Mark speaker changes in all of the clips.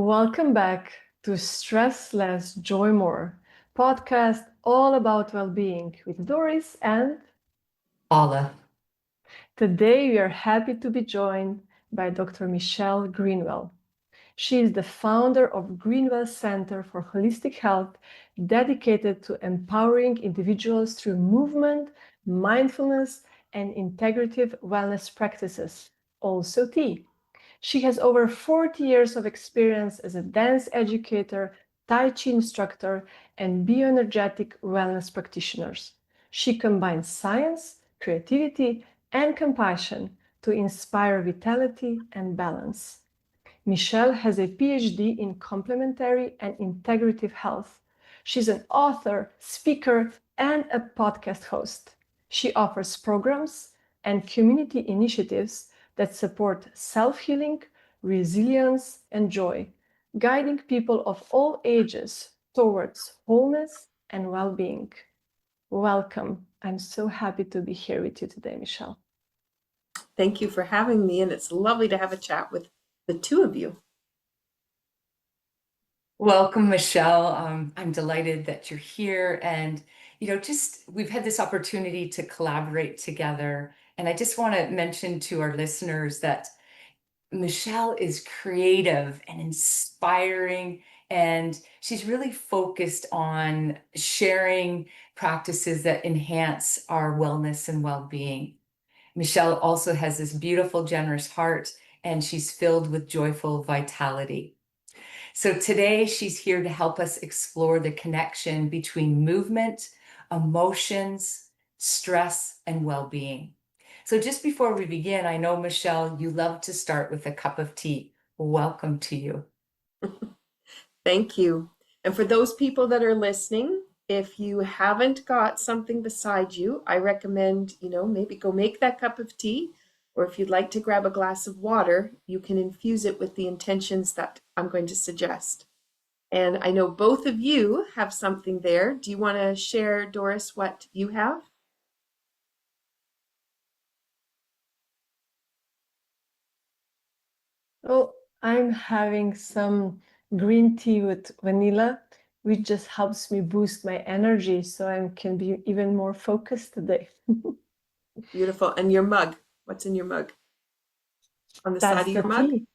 Speaker 1: Welcome back to Stress Less, Joy More, podcast all about well-being with Doris and
Speaker 2: Paula.
Speaker 1: today we are happy to be joined by Dr. Michelle Greenwell. She is the founder of Greenwell Center for Holistic Health, dedicated to empowering individuals through movement, mindfulness, and integrative wellness practices, also tea. She has over 40 years of experience as a dance educator, Tai Chi instructor, and bioenergetic wellness practitioner. She combines science, creativity, and compassion to inspire vitality and balance. Michelle has a PhD in complementary and integrative health. She's an author, speaker, and a podcast host. She offers programs and community initiatives that support self-healing, resilience, and joy, guiding people of all ages towards wholeness and well-being. Welcome. I'm so happy to be here with you today, Michelle.
Speaker 3: Thank you for having me, and it's lovely to have a chat with the two of you.
Speaker 2: Welcome, Michelle. I'm delighted that you're here. And, we've had this opportunity to collaborate together. And I just want to mention to our listeners that Michelle is creative and inspiring, and she's really focused on sharing practices that enhance our wellness and well-being. Michelle also has this beautiful, generous heart, and she's filled with joyful vitality. So today she's here to help us explore the connection between movement, emotions, stress, and well-being. So just before we begin, I know, Michelle, you love to start with a cup of tea. Welcome to you.
Speaker 3: Thank you. And for those people that are listening, if you haven't got something beside you, I recommend, maybe go make that cup of tea, or if you'd like to grab a glass of water, you can infuse it with the intentions that I'm going to suggest. And I know both of you have something there. Do you want to share, Doris, what you have?
Speaker 1: Oh, I'm having some green tea with vanilla, which just helps me boost my energy so I can be even more focused today.
Speaker 3: Beautiful. And your mug, what's in your mug? On the
Speaker 1: That's
Speaker 3: side of
Speaker 1: the
Speaker 3: your mug?
Speaker 1: tea.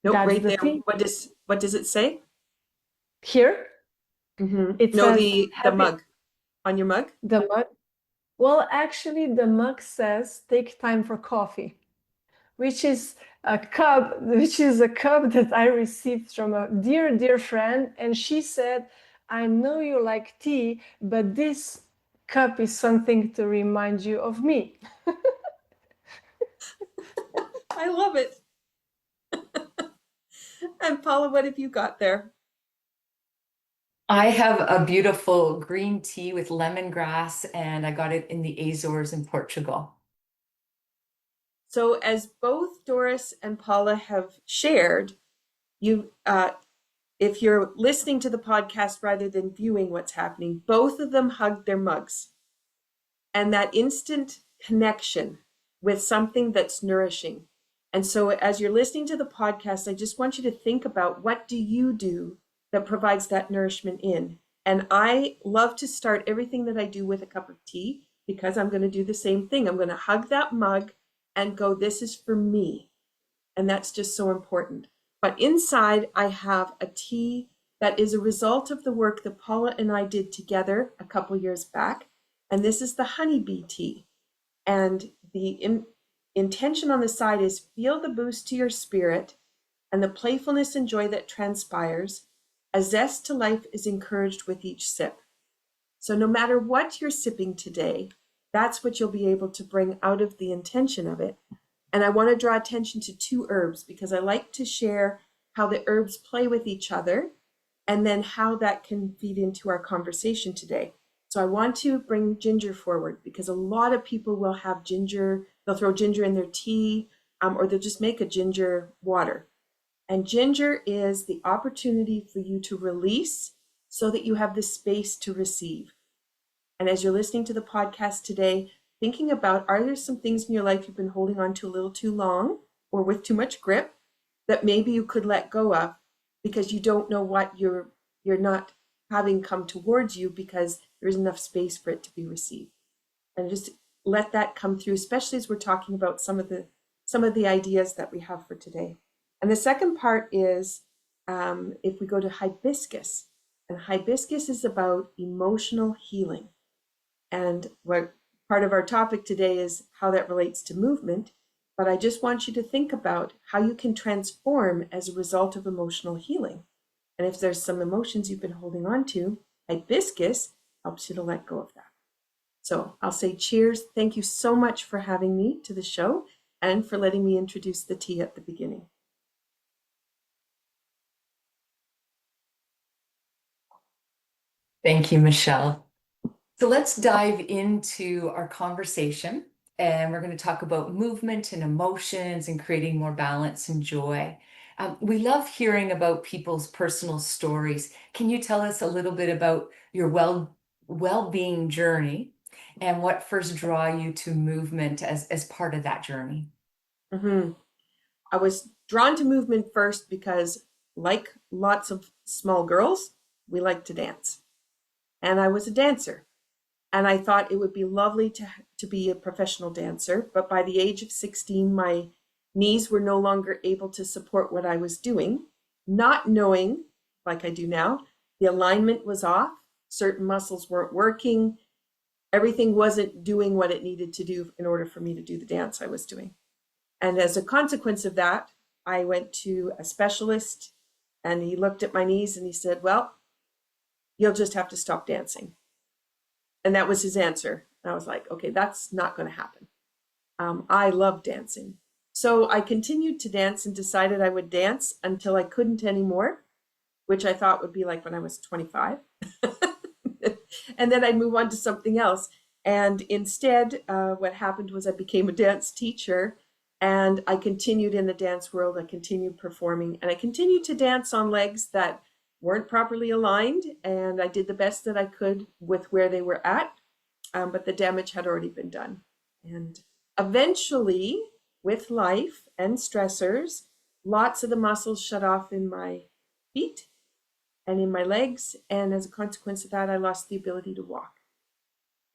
Speaker 3: Nope,
Speaker 1: That's
Speaker 3: right
Speaker 1: the
Speaker 3: there.
Speaker 1: tea.
Speaker 3: What does it say?
Speaker 1: Here, it
Speaker 3: No,
Speaker 1: says
Speaker 3: the
Speaker 1: happy,
Speaker 3: mug. On your mug?
Speaker 1: the mug. Well, actually, the mug says take time for coffee, which is a cup that I received from a dear, dear friend. And she said, I know you like tea, but this cup is something to remind you of me.
Speaker 3: I love it. And Paula, what have you got there?
Speaker 2: I have a beautiful green tea with lemongrass, and I got it in the Azores in Portugal.
Speaker 3: So as both Doris and Paula have shared, if you're listening to the podcast rather than viewing what's happening, both of them hugged their mugs. And that instant connection with something that's nourishing. And so as you're listening to the podcast, I just want you to think about, what do you do that provides that nourishment in? And I love to start everything that I do with a cup of tea, because I'm going to do the same thing. I'm going to hug that mug and go, this is for me. And that's just so important. But inside, I have a tea that is a result of the work that Paula and I did together a couple years back. And this is the honeybee tea. And the intention on the side is, feel the boost to your spirit and the playfulness and joy that transpires. A zest to life is encouraged with each sip. So no matter what you're sipping today, that's what you'll be able to bring out of the intention of it. And I want to draw attention to two herbs, because I like to share how the herbs play with each other and then how that can feed into our conversation today. So I want to bring ginger forward, because a lot of people will have ginger, they'll throw ginger in their tea, or they'll just make a ginger water. And ginger is the opportunity for you to release so that you have the space to receive. And as you're listening to the podcast today, thinking about, are there some things in your life you've been holding on to a little too long or with too much grip that maybe you could let go of because you don't know what you're not having come towards you because there isn't enough space for it to be received. And just let that come through, especially as we're talking about some of the ideas that we have for today. And the second part is if we go to hibiscus, and hibiscus is about emotional healing. And what part of our topic today is how that relates to movement. But I just want you to think about how you can transform as a result of emotional healing. And if there's some emotions you've been holding on to, hibiscus helps you to let go of that. So I'll say cheers. Thank you so much for having me to the show and for letting me introduce the tea at the beginning.
Speaker 2: Thank you, Michelle. So let's dive into our conversation, and we're going to talk about movement and emotions and creating more balance and joy. We love hearing about people's personal stories. Can you tell us a little bit about your well-being journey and what first draw you to movement as part of that journey?
Speaker 3: Mm-hmm. I was drawn to movement first because, like lots of small girls, we like to dance. And I was a dancer. And I thought it would be lovely to be a professional dancer. But by the age of 16, my knees were no longer able to support what I was doing, not knowing, like I do now, the alignment was off, certain muscles weren't working, everything wasn't doing what it needed to do in order for me to do the dance I was doing. And as a consequence of that, I went to a specialist and he looked at my knees and he said, well, you'll just have to stop dancing. And that was his answer. And I was like, okay, that's not going to happen. I love dancing. So I continued to dance and decided I would dance until I couldn't anymore, which I thought would be like when I was 25. And then I'd move on to something else. And instead, what happened was I became a dance teacher and I continued in the dance world. I continued performing and I continued to dance on legs that weren't properly aligned. And I did the best that I could with where they were at. But the damage had already been done. And eventually, with life and stressors, lots of the muscles shut off in my feet and in my legs. And as a consequence of that, I lost the ability to walk.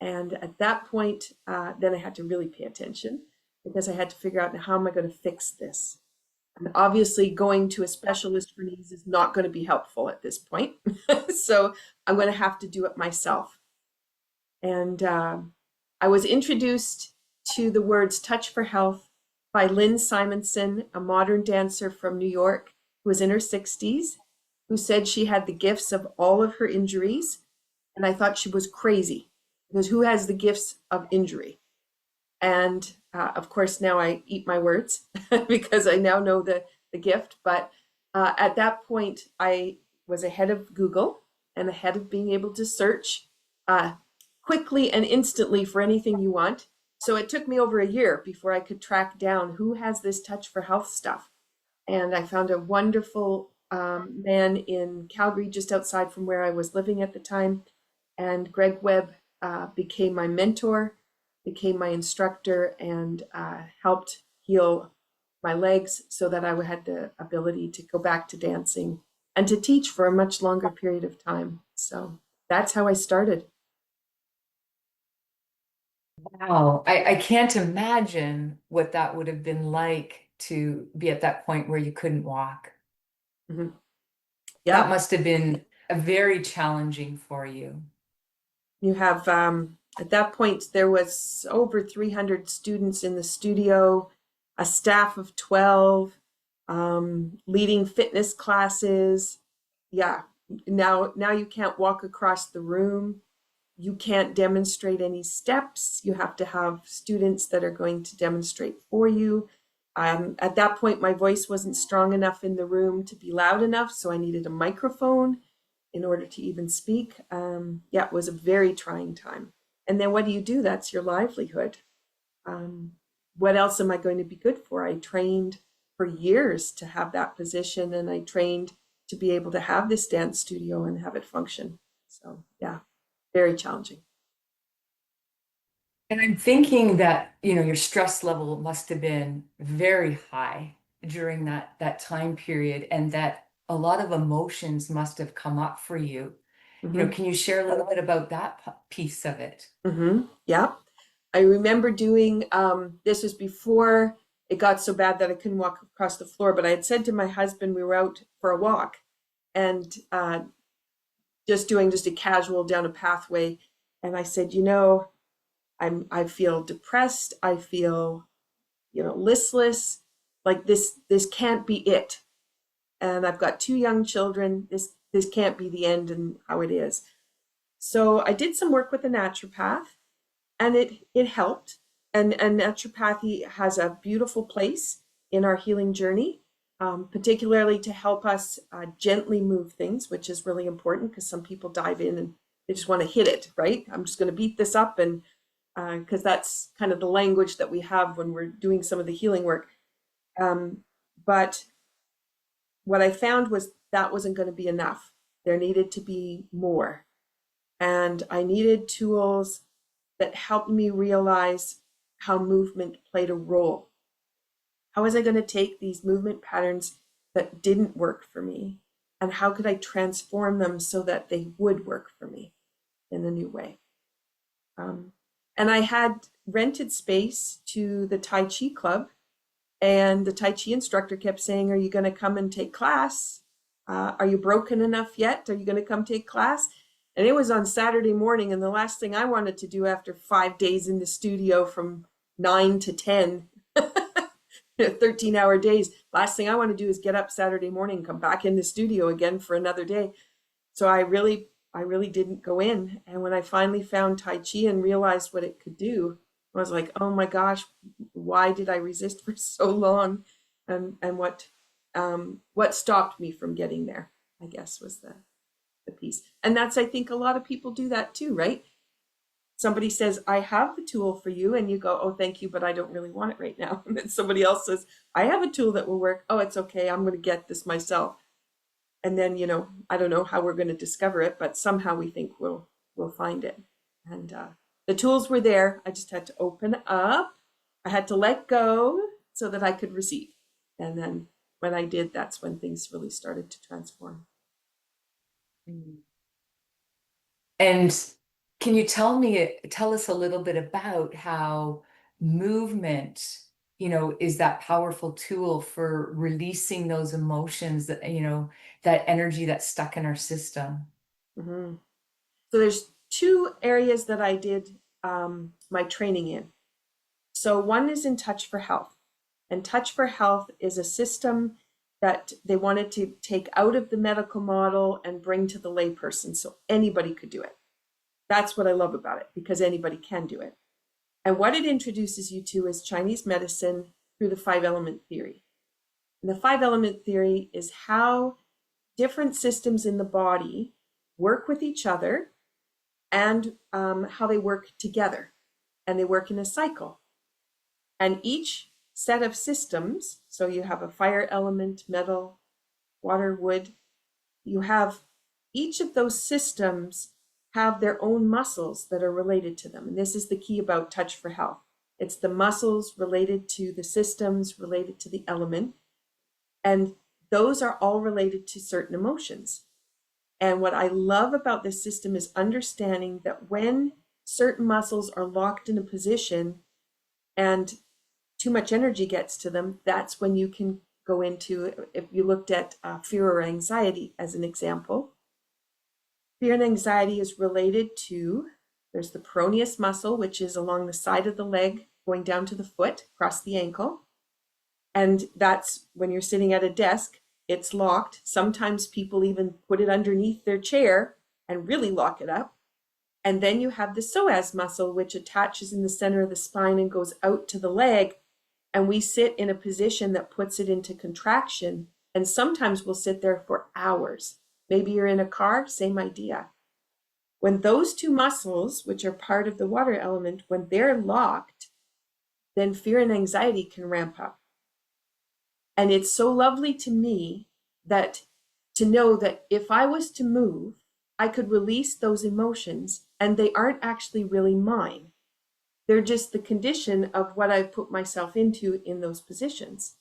Speaker 3: And at that point, then I had to really pay attention because I had to figure out how am I going to fix this? And obviously, going to a specialist for knees is not going to be helpful at this point. So I'm going to have to do it myself. And I was introduced to the words touch for health by Lynn Simonson, a modern dancer from New York who was in her 60s, who said she had the gifts of all of her injuries. And I thought she was crazy because who has the gifts of injury? And of course, now I eat my words because I now know the gift. But at that point, I was ahead of Google and ahead of being able to search quickly and instantly for anything you want. So it took me over a year before I could track down who has this touch for health stuff. And I found a wonderful man in Calgary, just outside from where I was living at the time. And Greg Webb became my mentor, became my instructor, and helped heal my legs so that I had the ability to go back to dancing and to teach for a much longer period of time. So that's how I started.
Speaker 2: Wow, I can't imagine what that would have been like to be at that point where you couldn't walk.
Speaker 3: Mm-hmm.
Speaker 2: That
Speaker 3: Yeah,
Speaker 2: must have been very challenging for you.
Speaker 3: you have at that point there was over 300 students in the studio, a staff of 12, leading fitness classes. Yeah, now you can't walk across the room. You can't demonstrate any steps. You have to have students that are going to demonstrate for you. At that point, my voice wasn't strong enough in the room to be loud enough, so I needed a microphone in order to even speak. Yeah, it was a very trying time. And then what do you do? That's your livelihood. What else am I going to be good for? I trained for years to have that position, and I trained to be able to have this dance studio and have it function. So, yeah, very challenging.
Speaker 2: And I'm thinking that, your stress level must have been very high during that time period, and that a lot of emotions must have come up for you.
Speaker 3: Mm-hmm.
Speaker 2: Can you share a little bit about that piece of it?
Speaker 3: Mm-hmm. Yeah. I remember doing, this was before it got so bad that I couldn't walk across the floor, but I had said to my husband, we were out for a walk and just doing just a casual down a pathway. And I said, I feel depressed. I feel, listless. Like this can't be it. And I've got 2 young children. This can't be the end and how it is. So I did some work with a naturopath, and it helped. And naturopathy has a beautiful place in our healing journey, particularly to help us gently move things, which is really important because some people dive in and they just want to hit it, right? I'm just going to beat this up, and because that's kind of the language that we have when we're doing some of the healing work. But what I found was that wasn't going to be enough. There needed to be more. And I needed tools that helped me realize how movement played a role. How was I going to take these movement patterns that didn't work for me, and how could I transform them so that they would work for me in a new way? And I had rented space to the Tai Chi club, and the Tai Chi instructor kept saying, "Are you going to come and take class? Are you broken enough yet? Are you going to come take class?" And it was on Saturday morning, and the last thing I wanted to do after 5 days in the studio from 9 to 10, 13-hour days, last thing I want to do is get up Saturday morning, come back in the studio again for another day. So I really didn't go in. And when I finally found Tai Chi and realized what it could do, I was like, oh my gosh, why did I resist for so long? And what stopped me from getting there, I guess, was the piece. And that's, I think a lot of people do that too, right? Somebody says, I have the tool for you, and you go, oh, thank you, but I don't really want it right now. And then somebody else says, I have a tool that will work. Oh, it's okay, I'm going to get this myself. And then, I don't know how we're going to discover it, but somehow we think we'll find it. And the tools were there. I just had to open up. I had to let go so that I could receive. And then when I did, that's when things really started to transform.
Speaker 2: And can you tell us a little bit about how movement, is that powerful tool for releasing those emotions that, that energy that's stuck in our system?
Speaker 3: Mm-hmm. So there's 2 areas that I did my training in. So one is in Touch for Health. And Touch for Health is a system that they wanted to take out of the medical model and bring to the layperson so anybody could do it. That's what I love about it, because anybody can do it. And what it introduces you to is Chinese medicine through the 5-element theory. And the 5-element theory is how different systems in the body work with each other, and how they work together. And they work in a cycle. And each set of systems, so you have a fire element, metal, water, wood, you have each of those systems have their own muscles that are related to them. And this is the key about Touch for Health. It's the muscles related to the systems, related to the element. And those are all related to certain emotions. And what I love about this system is understanding that when certain muscles are locked in a position and too much energy gets to them, that's when you can go into, if you looked at fear or anxiety as an example. Fear and anxiety is related to, there's the peroneus muscle, which is along the side of the leg, going down to the foot, across the ankle. And that's when you're sitting at a desk, it's locked. Sometimes people even put it underneath their chair and really lock it up. And then you have the psoas muscle, which attaches in the center of the spine and goes out to the leg. And we sit in a position that puts it into contraction. And sometimes we'll sit there for hours. Maybe you're in a car, same idea. When those 2 muscles, which are part of the water element, when they're locked, then fear and anxiety can ramp up. And it's so lovely to me that to know that if I was to move, I could release those emotions, and they aren't actually really mine. They're just the condition of what I've put myself into in those positions.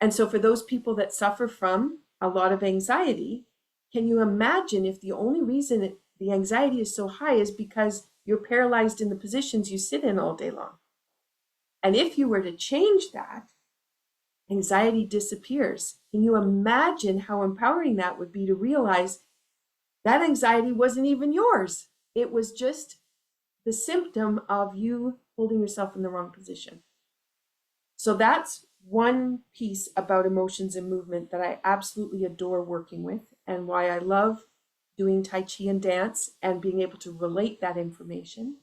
Speaker 3: And so for those people that suffer from a lot of anxiety, can you imagine if the only reason the anxiety is so high is because you're paralyzed in the positions you sit in all day long? And if you were to change that, anxiety disappears. Can you imagine how empowering that would be to realize that anxiety wasn't even yours? It was just the symptom of you holding yourself in the wrong position. So that's one piece about emotions and movement that I absolutely adore working with, and why I love doing Tai Chi and dance and being able to relate that information.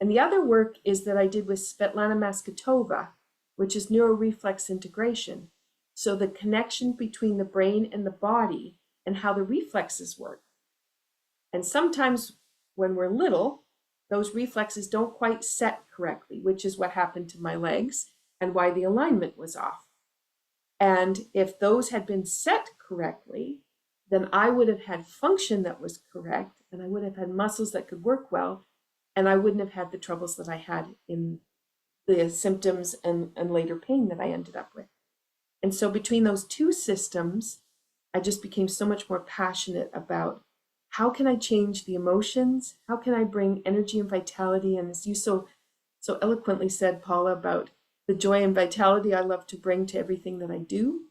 Speaker 3: And the other work is that I did with Svetlana Maskatova, which is neuroreflex integration. So the connection between the brain and the body and how the reflexes work. And sometimes when we're little, those reflexes don't quite set correctly, which is what happened to my legs and why the alignment was off. And if those had been set correctly, then I would have had function that was correct, and I would have had muscles that could work well, and I wouldn't have had the troubles that I had in the symptoms and later pain that I ended up with. And so between those two systems, I just became so much more passionate about how can I change the emotions? How can I bring energy and vitality? And as you so eloquently said, Paula, about the joy and vitality I love to bring to everything that I do,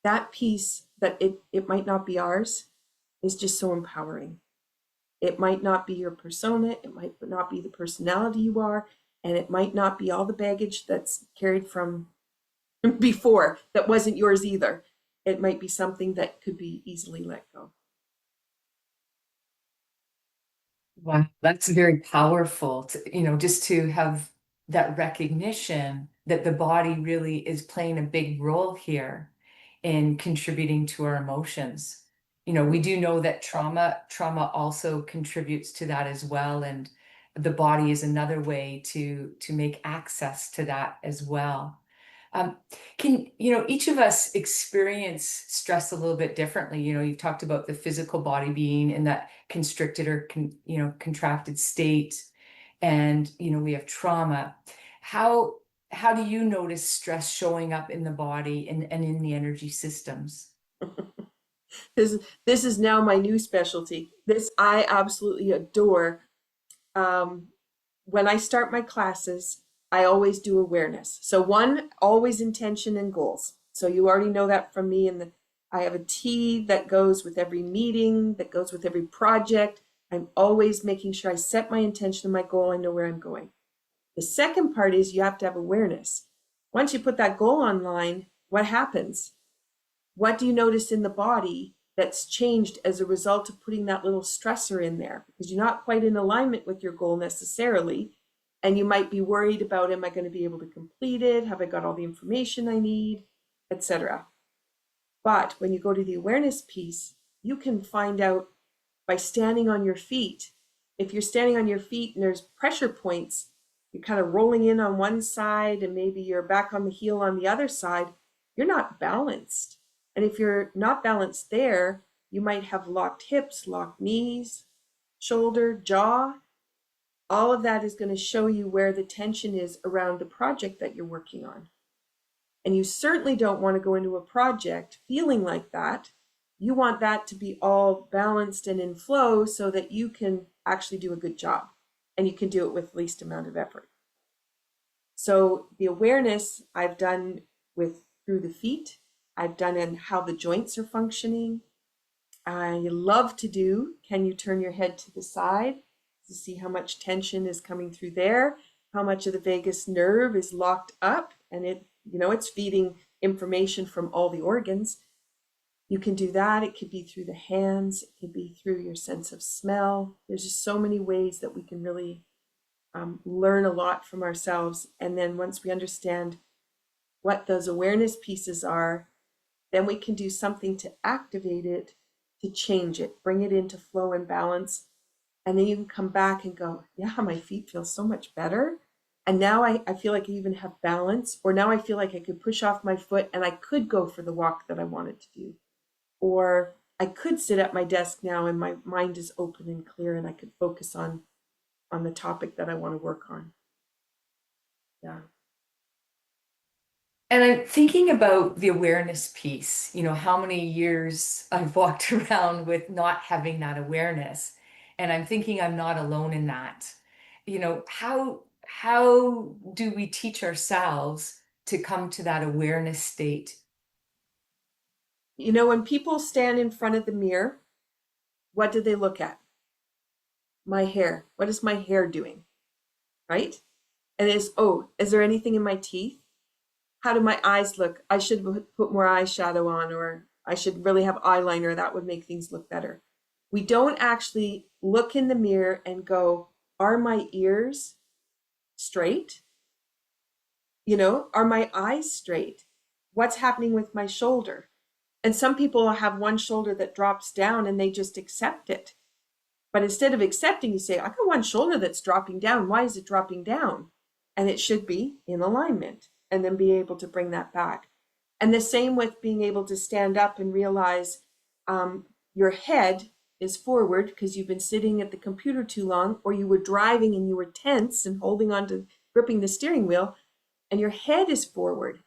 Speaker 3: that piece that it might not be ours is just so empowering. It might not be your persona, it might not be the personality you are, and it might not be all the baggage that's carried from before that wasn't yours either. It might be something that could be easily let go.
Speaker 2: Wow, that's very powerful to, just to have that recognition that the body really is playing a big role here in contributing to our emotions. We do know that trauma also contributes to that as well, and the body is another way to make access to that as well. Each of us experience stress a little bit differently. You've talked about the physical body being in that constricted or contracted state, and we have trauma. How do you notice stress showing up in the body and in the energy systems?
Speaker 3: This is now my new specialty. This I absolutely adore. When I start my classes, I always do awareness. So one, always intention and goals. So you already know that from me. And I have a T that goes with every meeting, that goes with every project. I'm always making sure I set my intention and my goal. I know where I'm going. The second part is you have to have awareness. Once you put that goal online, what happens? What do you notice in the body that's changed as a result of putting that little stressor in there? Because you're not quite in alignment with your goal necessarily. And you might be worried about, am I going to be able to complete it? Have I got all the information I need, etc. But when you go to the awareness piece, you can find out by standing on your feet. If you're standing on your feet and there's pressure points, you're kind of rolling in on one side and maybe you're back on the heel on the other side, you're not balanced. And if you're not balanced there, you might have locked hips, locked knees, shoulder, jaw. All of that is going to show you where the tension is around the project that you're working on. And you certainly don't want to go into a project feeling like that. You want that to be all balanced and in flow so that you can actually do a good job and you can do it with least amount of effort. So the awareness I've done with through the feet, I've done in how the joints are functioning. I love to do, can you turn your head to the side to see how much tension is coming through there, how much of the vagus nerve is locked up, and it's feeding information from all the organs. You can do that. It could be through the hands. It could be through your sense of smell. There's just so many ways that we can really learn a lot from ourselves. And then once we understand what those awareness pieces are, then we can do something to activate it, to change it, bring it into flow and balance. And then you can come back and go, yeah, my feet feel so much better. And now I feel like I even have balance, or now I feel like I could push off my foot and I could go for the walk that I wanted to do. Or I could sit at my desk now and my mind is open and clear and I could focus on the topic that I want to work on. Yeah.
Speaker 2: And I'm thinking about the awareness piece, how many years I've walked around with not having that awareness. And I'm thinking I'm not alone in that. How do we teach ourselves to come to that awareness state?
Speaker 3: When people stand in front of the mirror, what do they look at? My hair. What is my hair doing? Right? And is there anything in my teeth? How do my eyes look? I should put more eyeshadow on, or I should really have eyeliner. That would make things look better. We don't actually look in the mirror and go, are my ears straight? Are my eyes straight? What's happening with my shoulder? And some people have one shoulder that drops down and they just accept it. But instead of accepting, you say, I got one shoulder that's dropping down. Why is it dropping down? And it should be in alignment, and then be able to bring that back. And the same with being able to stand up and realize your head is forward because you've been sitting at the computer too long, or you were driving and you were tense and holding on to gripping the steering wheel, and your head is forward.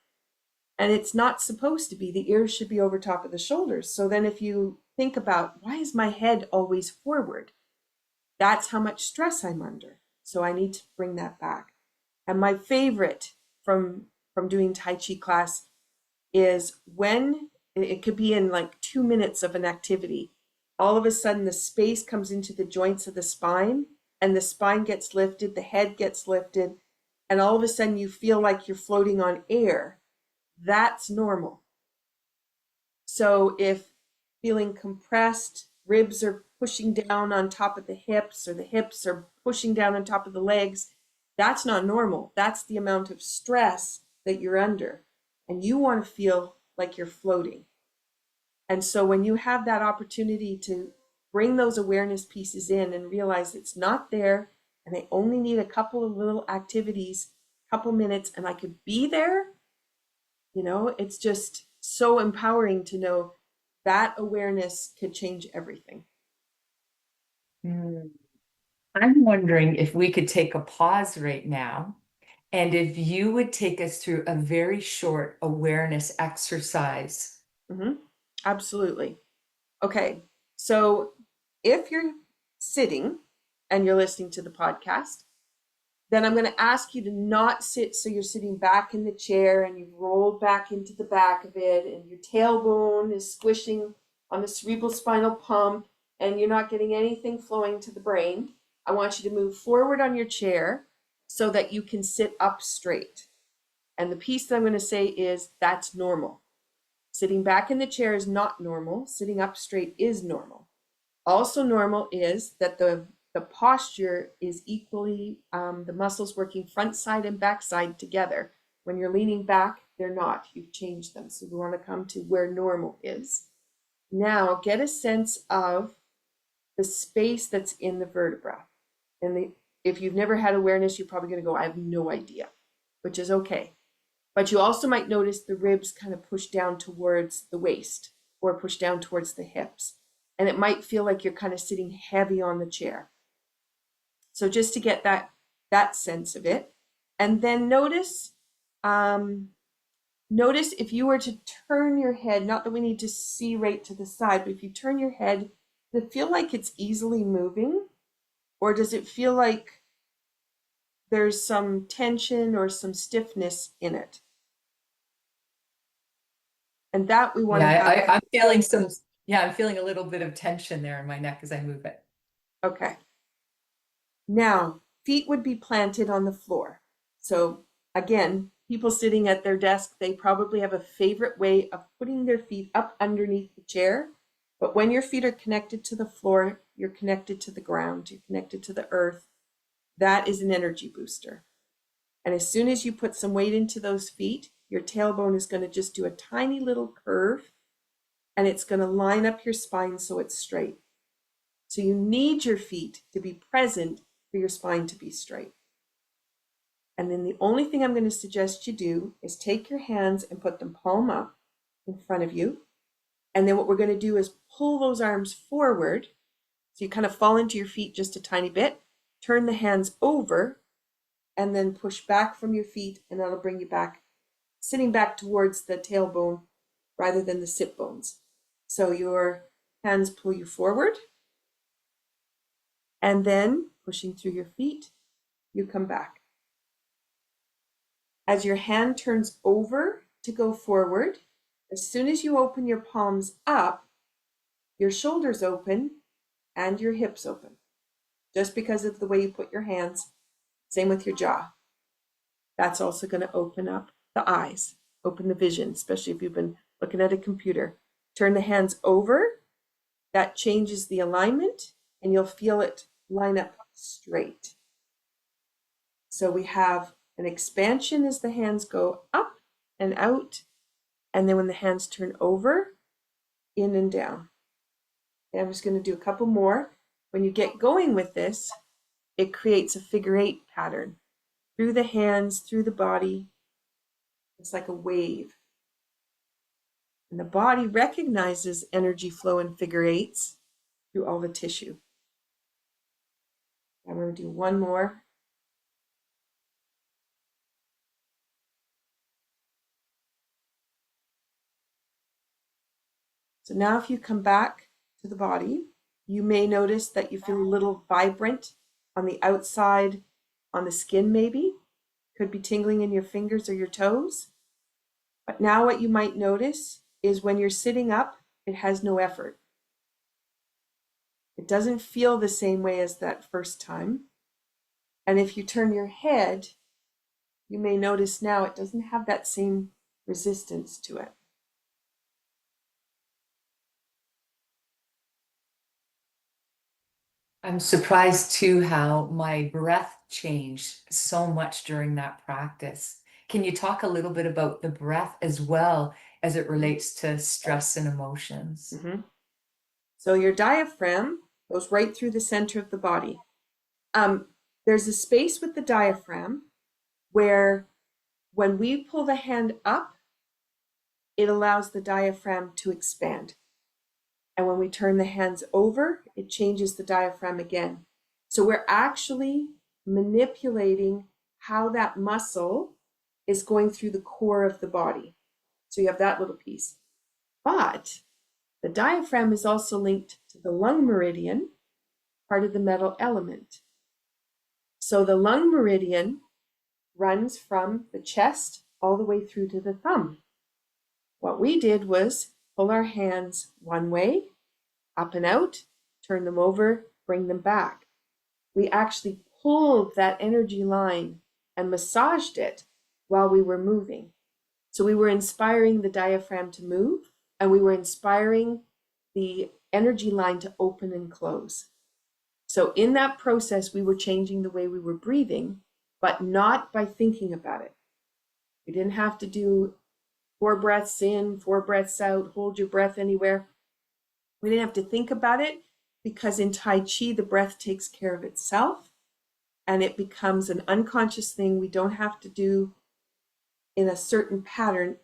Speaker 3: And it's not supposed to be. The ears should be over top of the shoulders. So then if you think about, why is my head always forward? That's how much stress I'm under. So I need to bring that back. And my favorite from doing Tai Chi class is when it could be in like 2 minutes of an activity. All of a sudden the space comes into the joints of the spine, and the spine gets lifted, the head gets lifted, and all of a sudden you feel like you're floating on air. That's normal. So if feeling compressed, ribs are pushing down on top of the hips, or the hips are pushing down on top of the legs, that's not normal. That's the amount of stress that you're under. And you want to feel like you're floating. And so when you have that opportunity to bring those awareness pieces in and realize it's not there, and I only need a couple of little activities, a couple minutes, and I could be there, it's just so empowering to know that awareness could change everything.
Speaker 2: I'm wondering if we could take a pause right now, and if you would take us through a very short awareness exercise.
Speaker 3: Mm-hmm. Absolutely. Okay, so if you're sitting and you're listening to the podcast, then I'm going to ask you to not sit so you're sitting back in the chair and you've rolled back into the back of it and your tailbone is squishing on the cerebral spinal pump and you're not getting anything flowing to the brain. I want you to move forward on your chair so that you can sit up straight. And the piece that I'm going to say is that's normal. Sitting back in the chair is not normal. Sitting up straight is normal. Also normal is that the posture is equally, the muscles working front side and back side together. When you're leaning back, they're not. You've changed them. So we want to come to where normal is. Now get a sense of the space that's in the vertebra. And if you've never had awareness, you're probably going to go, I have no idea, which is okay. But you also might notice the ribs kind of push down towards the waist or push down towards the hips. And it might feel like you're kind of sitting heavy on the chair. So just to get that sense of it. And then notice if you were to turn your head, not that we need to see right to the side, but if you turn your head, does it feel like it's easily moving? Or does it feel like there's some tension or some stiffness in it? And that we want to have.
Speaker 2: I'm feeling a little bit of tension there in my neck as I move it.
Speaker 3: Okay. Now, feet would be planted on the floor. So again, people sitting at their desk, they probably have a favorite way of putting their feet up underneath the chair. But when your feet are connected to the floor, you're connected to the ground, you're connected to the earth. That is an energy booster. And as soon as you put some weight into those feet, your tailbone is going to just do a tiny little curve, and it's going to line up your spine so it's straight. So you need your feet to be present for your spine to be straight. And then the only thing I'm going to suggest you do is take your hands and put them palm up in front of you. And then what we're going to do is pull those arms forward. So you kind of fall into your feet just a tiny bit, turn the hands over, and then push back from your feet, and that'll bring you back sitting back towards the tailbone rather than the sit bones. So your hands pull you forward, and then pushing through your feet, you come back. As your hand turns over to go forward, as soon as you open your palms up, your shoulders open and your hips open, just because of the way you put your hands. Same with your jaw. That's also going to open up the eyes, open the vision, especially if you've been looking at a computer. Turn the hands over. That changes the alignment, and you'll feel it line up straight. So we have an expansion as the hands go up and out, and then when the hands turn over, in and down. And I'm just going to do a couple more. When you get going with this, it creates a figure 8 pattern through the hands, through the body. It's like a wave. And the body recognizes energy flow in figure 8s through all the tissue. I'm going to do one more. So now if you come back to the body, you may notice that you feel a little vibrant on the outside, on the skin maybe. Could be tingling in your fingers or your toes. But now what you might notice is when you're sitting up, it has no effort. It doesn't feel the same way as that first time. And if you turn your head, you may notice now it doesn't have that same resistance to it.
Speaker 2: I'm surprised too how my breath changed so much during that practice. Can you talk a little bit about the breath as well as it relates to stress and emotions?
Speaker 3: Mm-hmm. So your diaphragm goes right through the center of the body. There's a space with the diaphragm where when we pull the hand up, it allows the diaphragm to expand. And when we turn the hands over, it changes the diaphragm again. So we're actually manipulating how that muscle is going through the core of the body. So you have that little piece. But the diaphragm is also linked to the lung meridian, part of the metal element. So the lung meridian runs from the chest all the way through to the thumb. What we did was pull our hands one way, up and out, turn them over, bring them back. We actually pulled that energy line and massaged it while we were moving. So we were inspiring the diaphragm to move, and we were inspiring the energy line to open and close. So in that process, we were changing the way we were breathing, but not by thinking about it. We didn't have to do 4 breaths in, 4 breaths out, hold your breath anywhere. We didn't have to think about it because in Tai Chi, the breath takes care of itself and it becomes an unconscious thing we don't have to do in a certain pattern.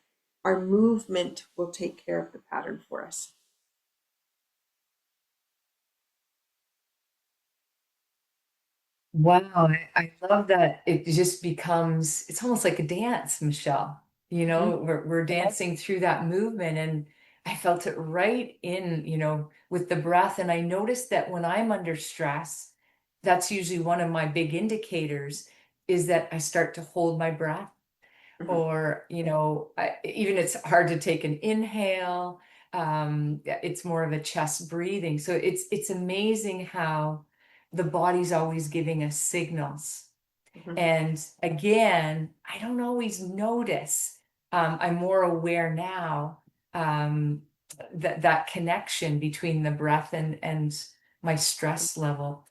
Speaker 3: Our movement will take care of the pattern for us.
Speaker 2: Wow, I love that it just becomes, it's almost like a dance, Michelle. You know, we're dancing through that movement, and I felt it right in, with the breath. And I noticed that when I'm under stress, that's usually one of my big indicators is that I start to hold my breath, or, even it's hard to take an inhale. It's more of a chest breathing. So it's amazing how the body's always giving us signals. And again, I don't always notice. I'm more aware now, that connection between the breath and my stress level.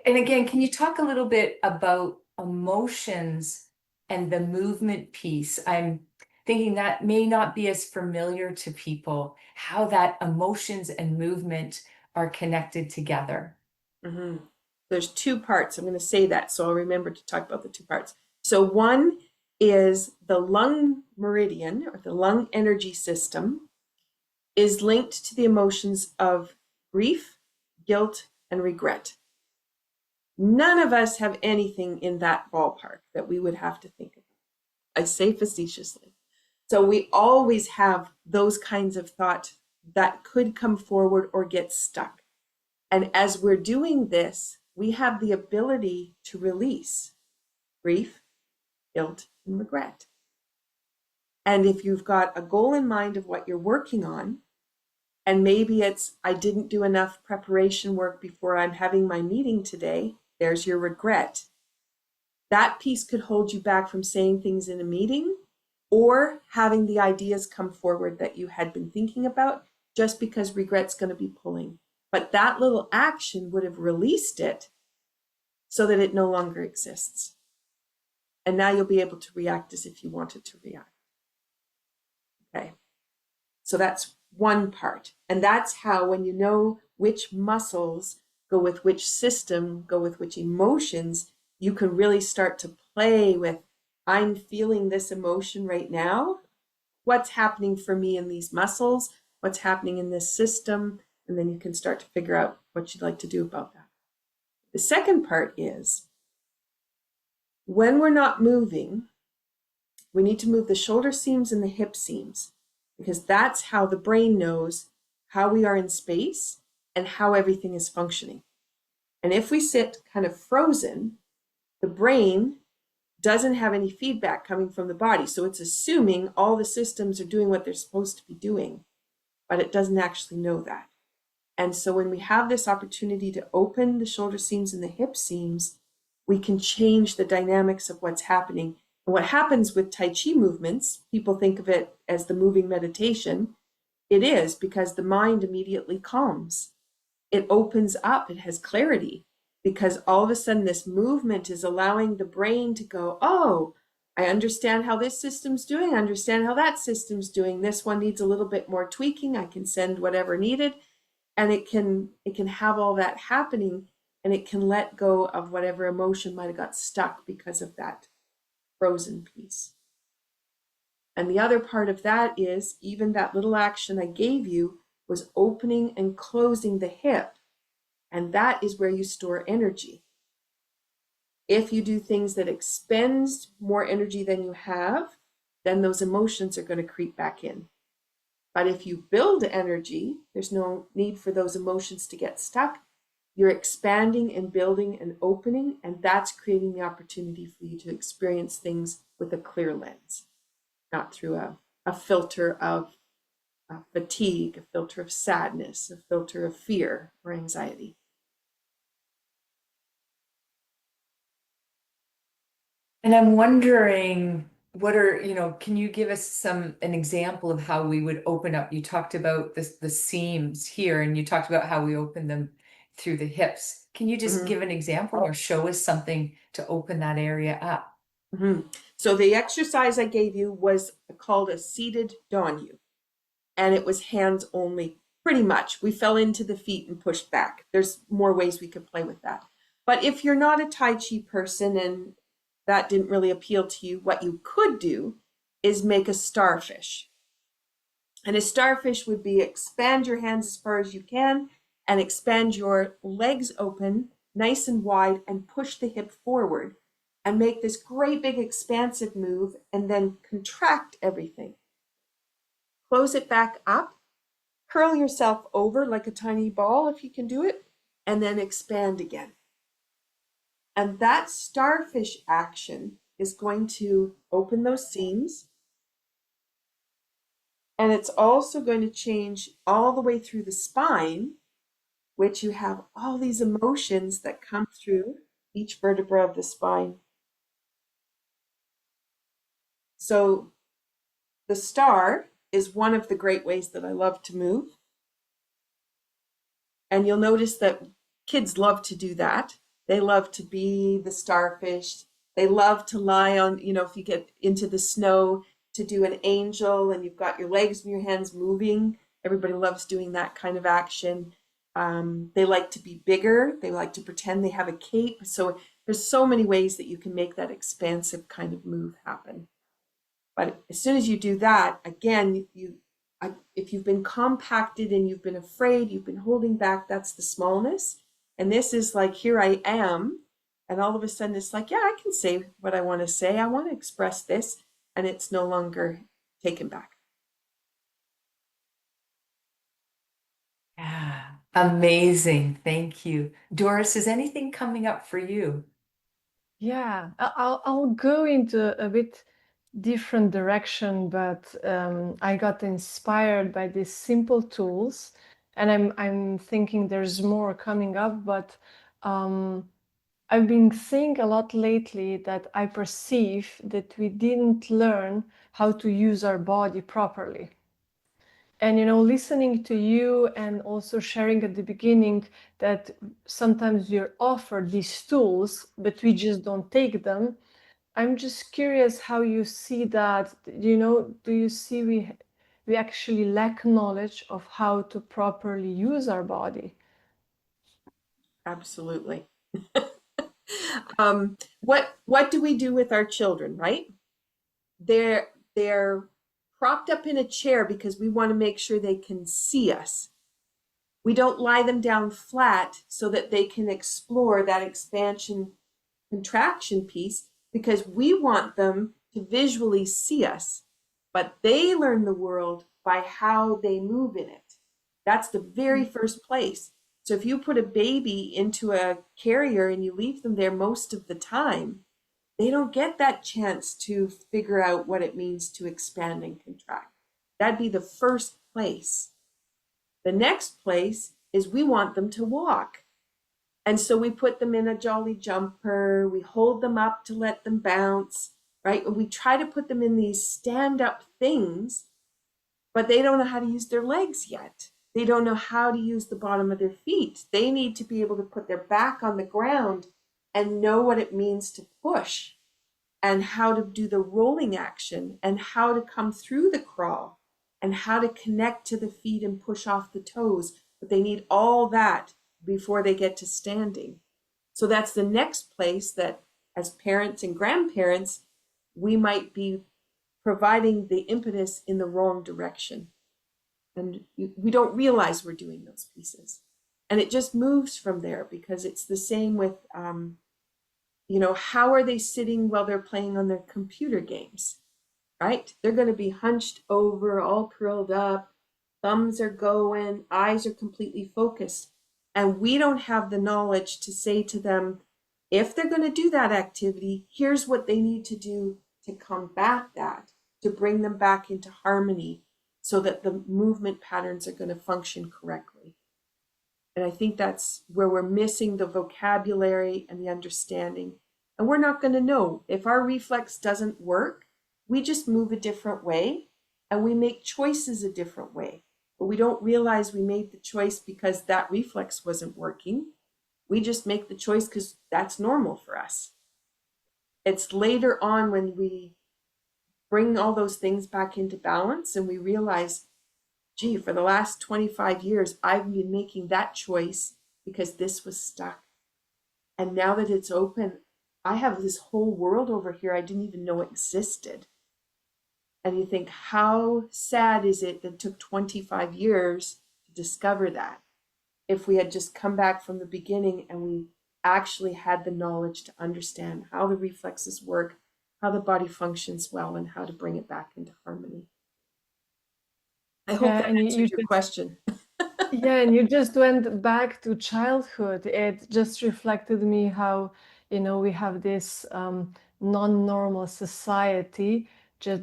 Speaker 2: And again, can you talk a little bit about emotions and the movement piece? I'm thinking that may not be as familiar to people, how that emotions and movement are connected together.
Speaker 3: There's 2 parts. I'm going to say that, so I'll remember to talk about the 2 parts. So one is the lung meridian, or the lung energy system, is linked to the emotions of grief, guilt, and regret. None of us have anything in that ballpark that we would have to think about. I say facetiously. So we always have those kinds of thoughts that could come forward or get stuck. And as we're doing this, we have the ability to release grief, guilt, and regret. And if you've got a goal in mind of what you're working on, and maybe it's, I didn't do enough preparation work before I'm having my meeting today, there's your regret. That piece could hold you back from saying things in a meeting or having the ideas come forward that you had been thinking about, just because regret's going to be pulling. But that little action would have released it so that it no longer exists. And now you'll be able to react as if you wanted to react. Okay. So that's one part. And that's how, when you know which muscles go with which system, go with which emotions, you can really start to play with, I'm feeling this emotion right now. What's happening for me in these muscles? What's happening in this system? And then you can start to figure out what you'd like to do about that. The second part is, when we're not moving, we need to move the shoulder seams and the hip seams, because that's how the brain knows how we are in space and how everything is functioning. And if we sit kind of frozen, the brain doesn't have any feedback coming from the body. So it's assuming all the systems are doing what they're supposed to be doing, but it doesn't actually know that. And so when we have this opportunity to open the shoulder seams and the hip seams, we can change the dynamics of what's happening. And what happens with Tai Chi movements, people think of it as the moving meditation. It is, because the mind immediately calms. It opens up, it has clarity, because all of a sudden this movement is allowing the brain to go, oh, I understand how this system's doing, I understand how that system's doing. This one needs a little bit more tweaking. I can send whatever needed. And it can have all that happening, and it can let go of whatever emotion might have got stuck because of that frozen piece. And the other part of that is, even that little action I gave you was opening and closing the hip. And that is where you store energy. If you do things that expend more energy than you have, then those emotions are going to creep back in. But if you build energy, there's no need for those emotions to get stuck. You're expanding and building and opening, and that's creating the opportunity for you to experience things with a clear lens, not through a filter of fatigue, a filter of sadness, a filter of fear or anxiety.
Speaker 2: And I'm wondering, what are, can you give us an example of how we would open up? You talked about the seams here, and you talked about how we open them through the hips. Can you just give an example or show us something to open that area up?
Speaker 3: So the exercise I gave you was called a seated Danyu, and it was hands only, pretty much. We fell into the feet and pushed back. There's more ways we could play with that. But if you're not a Tai Chi person and that didn't really appeal to you, what you could do is make a starfish. And a starfish would be, expand your hands as far as you can and expand your legs open nice and wide and push the hip forward and make this great big expansive move, and then contract everything. Close it back up, curl yourself over like a tiny ball if you can do it, and then expand again. And that starfish action is going to open those seams. And it's also going to change all the way through the spine, which you have all these emotions that come through each vertebra of the spine. So the star is one of the great ways that I love to move. And you'll notice that kids love to do that. They love to be the starfish. They love to lie on, if you get into the snow, to do an angel and you've got your legs and your hands moving. Everybody loves doing that kind of action. They like to be bigger. They like to pretend they have a cape. So there's so many ways that you can make that expansive kind of move happen. But as soon as you do that, again, if you've been compacted and you've been afraid, you've been holding back, that's the smallness. And this is like, here I am. And all of a sudden it's like, yeah, I can say what I want to say. I want to express this. And it's no longer taken back.
Speaker 2: Yeah, amazing. Thank you. Doris, is anything coming up for you?
Speaker 1: Yeah, I'll go into a bit different direction, but I got inspired by these simple tools, and I'm thinking there's more coming up, but I've been saying a lot lately that I perceive that we didn't learn how to use our body properly. And listening to you and also sharing at the beginning that sometimes we're offered these tools, but we just don't take them. I'm just curious how you see that. Do you see we actually lack knowledge of how to properly use our body?
Speaker 3: Absolutely. What do we do with our children, right? They're propped up in a chair because we want to make sure they can see us. We don't lie them down flat so that they can explore that expansion contraction piece because we want them to visually see us, but they learn the world by how they move in it. That's the very first place. So if you put a baby into a carrier and you leave them there most of the time, they don't get that chance to figure out what it means to expand and contract. That'd be the first place. The next place is we want them to walk. And so we put them in a jolly jumper, we hold them up to let them bounce, right? And we try to put them in these stand-up things, but they don't know how to use their legs yet. They don't know how to use the bottom of their feet. They need to be able to put their back on the ground and know what it means to push and how to do the rolling action and how to come through the crawl and how to connect to the feet and push off the toes. But they need all that before they get to standing. So that's the next place that as parents and grandparents, we might be providing the impetus in the wrong direction. And we don't realize we're doing those pieces. And it just moves from there because it's the same with, how are they sitting while they're playing on their computer games, right? They're going to be hunched over, all curled up, thumbs are going, eyes are completely focused. And we don't have the knowledge to say to them, if they're going to do that activity, here's what they need to do to combat that, to bring them back into harmony so that the movement patterns are going to function correctly. And I think that's where we're missing the vocabulary and the understanding. And we're not going to know. If our reflex doesn't work, we just move a different way and we make choices a different way. But we don't realize we made the choice because that reflex wasn't working. We just make the choice because that's normal for us. It's later on when we bring all those things back into balance and we realize, gee, for the last 25 years, I've been making that choice because this was stuck. And now that it's open, I have this whole world over here I didn't even know existed. And you think, how sad is it that it took 25 years to discover that? If we had just come back from the beginning and we actually had the knowledge to understand how the reflexes work, how the body functions well, and how to bring it back into harmony. I hope that
Speaker 1: And
Speaker 3: answered your question.
Speaker 1: yeah, and you just went back to childhood. It just reflected me how, we have this non-normal society just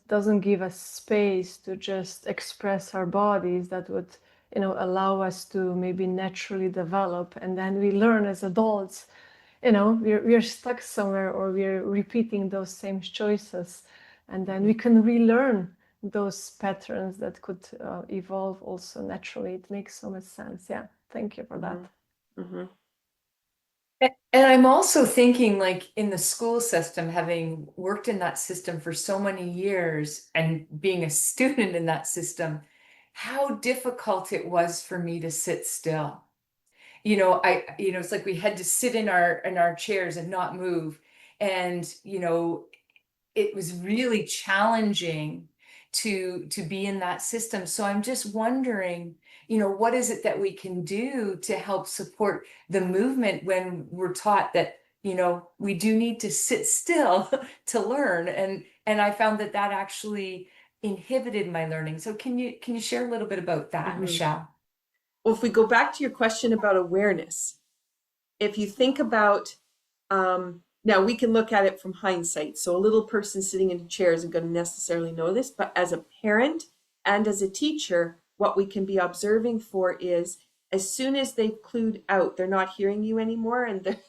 Speaker 1: doesn't give us space to just express our bodies that would, allow us to maybe naturally develop. And then we learn as adults, we're stuck somewhere or we're repeating those same choices. And then we can relearn those patterns that could evolve also naturally. It makes so much sense. Yeah, thank you for that.
Speaker 3: Mm-hmm.
Speaker 2: And I'm also thinking, like, in the school system, having worked in that system for so many years and being a student in that system, how difficult it was for me to sit still. It's like we had to sit in our chairs and not move. And, it was really challenging to be in that system. So I'm just wondering, what is it that we can do to help support the movement when we're taught that, we do need to sit still to learn. And I found that actually inhibited my learning. So can you share a little bit about that, Michelle?
Speaker 3: Well, if we go back to your question about awareness, if you think about, now we can look at it from hindsight. So a little person sitting in a chair isn't going to necessarily know this, but as a parent and as a teacher, what we can be observing for is as soon as they've clued out, they're not hearing you anymore and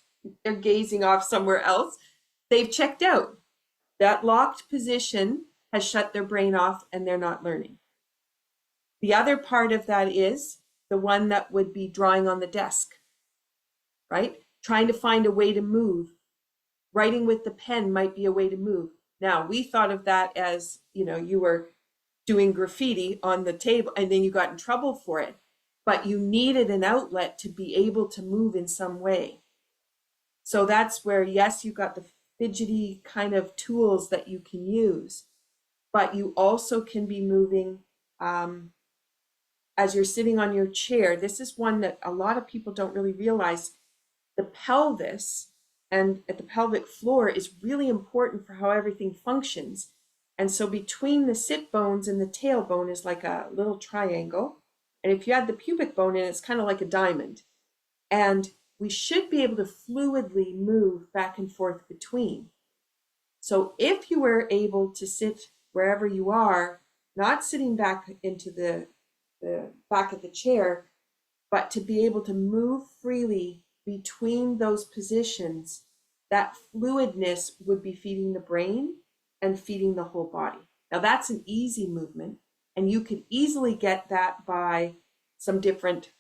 Speaker 3: they're gazing off somewhere else, they've checked out. That locked position has shut their brain off and they're not learning. The other part of that is the one that would be drawing on the desk, right? Trying to find a way to move. Writing with the pen might be a way to move. Now, we thought of that as, you were doing graffiti on the table and then you got in trouble for it, but you needed an outlet to be able to move in some way. So that's where, yes, you got the fidgety kind of tools that you can use, but you also can be moving as you're sitting on your chair. This is one that a lot of people don't really realize. The pelvis and at the pelvic floor is really important for how everything functions. And so between the sit bones and the tailbone is like a little triangle. And if you add the pubic bone in, it's kind of like a diamond. And we should be able to fluidly move back and forth between. So if you were able to sit wherever you are, not sitting back into the back of the chair, but to be able to move freely between those positions, that fluidness would be feeding the brain and feeding the whole body. Now that's an easy movement, and you could easily get that by some different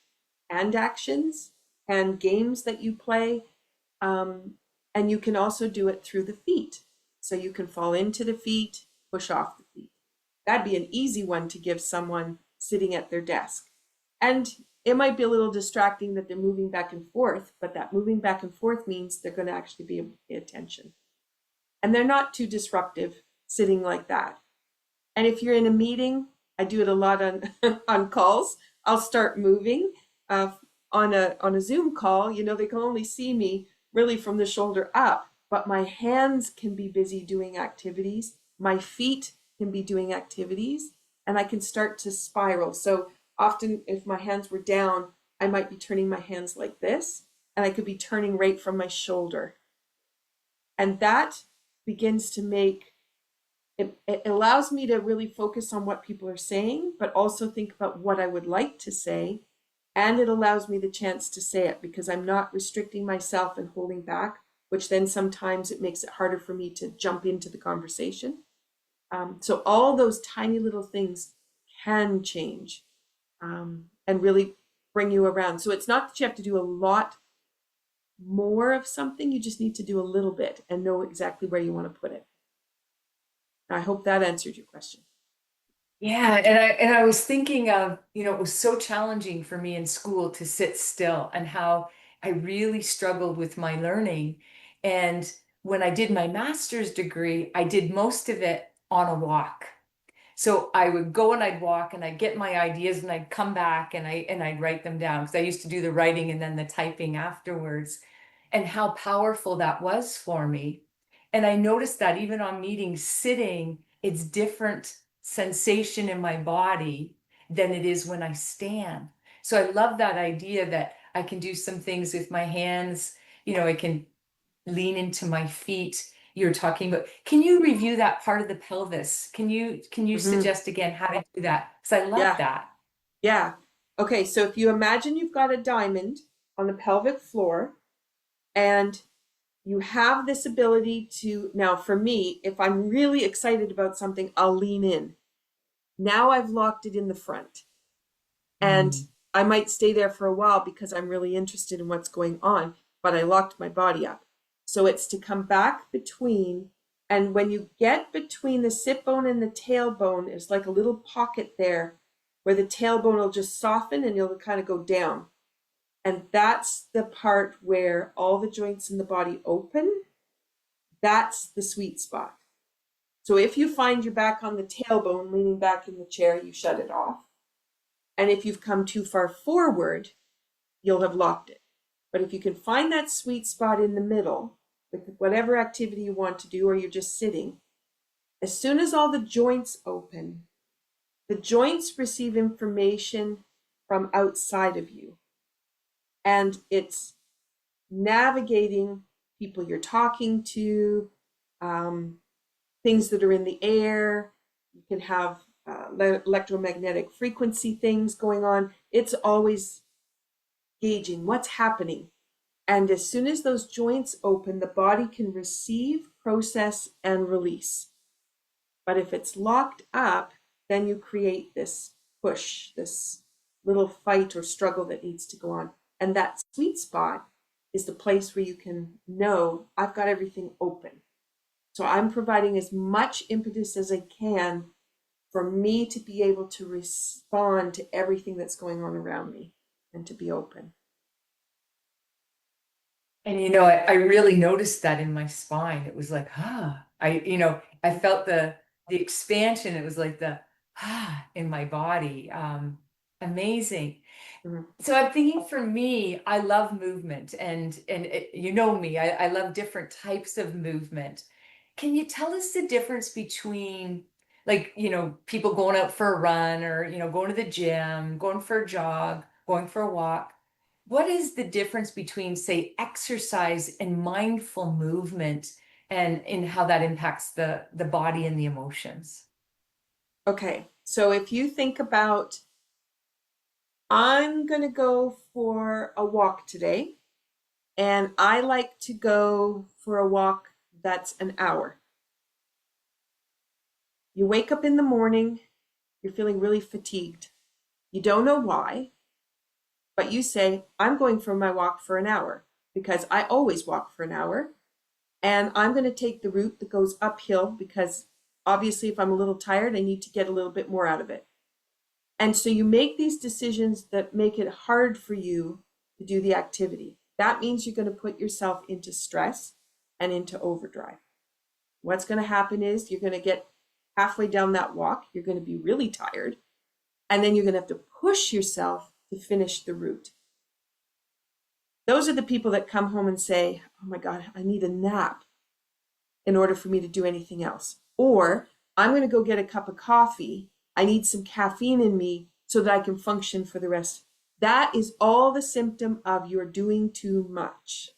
Speaker 3: hand actions and games that you play. And you can also do it through the feet. So you can fall into the feet, push off the feet. That'd be an easy one to give someone sitting at their desk. And it might be a little distracting that they're moving back and forth, but that moving back and forth means they're going to actually be able to pay attention. And they're not too disruptive sitting like that. And if you're in a meeting, I do it a lot on, on calls. I'll start moving on a Zoom call. They can only see me really from the shoulder up, but my hands can be busy doing activities. My feet can be doing activities, and I can start to spiral. So often if my hands were down, I might be turning my hands like this, and I could be turning right from my shoulder. And that begins to make, it allows me to really focus on what people are saying, but also think about what I would like to say. And it allows me the chance to say it because I'm not restricting myself and holding back, which then sometimes it makes it harder for me to jump into the conversation. So all those tiny little things can change and really bring you around. So it's not that you have to do a lot more of something, you just need to do a little bit and know exactly where you want to put it. I hope that answered your question.
Speaker 2: Yeah, and I was thinking of, it was so challenging for me in school to sit still and how I really struggled with my learning. And when I did my master's degree, I did most of it on a walk. So I would go and I'd walk and I'd get my ideas and I'd come back and I'd write them down because I used to do the writing and then the typing afterwards, and how powerful that was for me. And I noticed that even on meetings, sitting, it's different sensation in my body than it is when I stand. So I love that idea that I can do some things with my hands. I can lean into my feet. You're talking about, can you review that part of the pelvis? Can you suggest again how to do that? Because I love that.
Speaker 3: Yeah. Okay, so if you imagine you've got a diamond on the pelvic floor and you have this ability to, now for me, if I'm really excited about something, I'll lean in. Now I've locked it in the front. And I might stay there for a while because I'm really interested in what's going on, but I locked my body up. So it's to come back between, and when you get between the sit bone and the tailbone, there's like a little pocket there where the tailbone will just soften and you'll kind of go down. And that's the part where all the joints in the body open. That's the sweet spot. So if you find you're back on the tailbone, leaning back in the chair, you shut it off. And if you've come too far forward, you'll have locked it. But if you can find that sweet spot in the middle, with whatever activity you want to do, or you're just sitting, As soon as all the joints open, the joints receive information from outside of you. And it's navigating people you're talking to, things that are in the air. You can have electromagnetic frequency things going on. It's always gauging what's happening. And as soon as those joints open, the body can receive, process, and release. But if it's locked up, then you create this push, this little fight or struggle that needs to go on. And that sweet spot is the place where you can know, I've got everything open. So I'm providing as much impetus as I can for me to be able to respond to everything that's going on around me and to be open.
Speaker 2: And I really noticed that in my spine. It was like, I felt the expansion. It was like the in my body. Amazing.
Speaker 3: Mhm.
Speaker 2: So I'm thinking, for me, I love movement, and you know me, I love different types of movement. Can you tell us the difference between, like, people going out for a run, or going to the gym, going for a jog, going for a walk? What is the difference between, say, exercise and mindful movement, and in how that impacts the body and the emotions?
Speaker 3: Okay, so if you think about, I'm going to go for a walk today, and I like to go for a walk that's an hour. You wake up in the morning, you're feeling really fatigued. You don't know why, but you say, I'm going for my walk for an hour because I always walk for an hour. And I'm going to take the route that goes uphill because obviously if I'm a little tired, I need to get a little bit more out of it. And so you make these decisions that make it hard for you to do the activity. That means you're going to put yourself into stress and into overdrive. What's going to happen is you're going to get halfway down that walk, you're going to be really tired, and then you're going to have to push yourself to finish the route. Those are the people that come home and say, oh my God, I need a nap in order for me to do anything else. Or I'm going to go get a cup of coffee. I need some caffeine in me so that I can function for the rest. That is all the symptom of you're doing too much.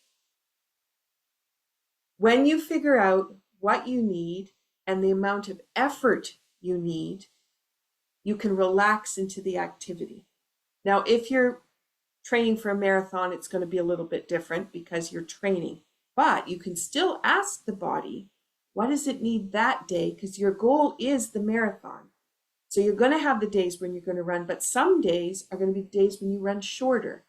Speaker 3: When you figure out what you need and the amount of effort you need, you can relax into the activity. Now, if you're training for a marathon, it's going to be a little bit different because you're training. But you can still ask the body, what does it need that day? Because your goal is the marathon. So you're going to have the days when you're going to run, but some days are going to be the days when you run shorter.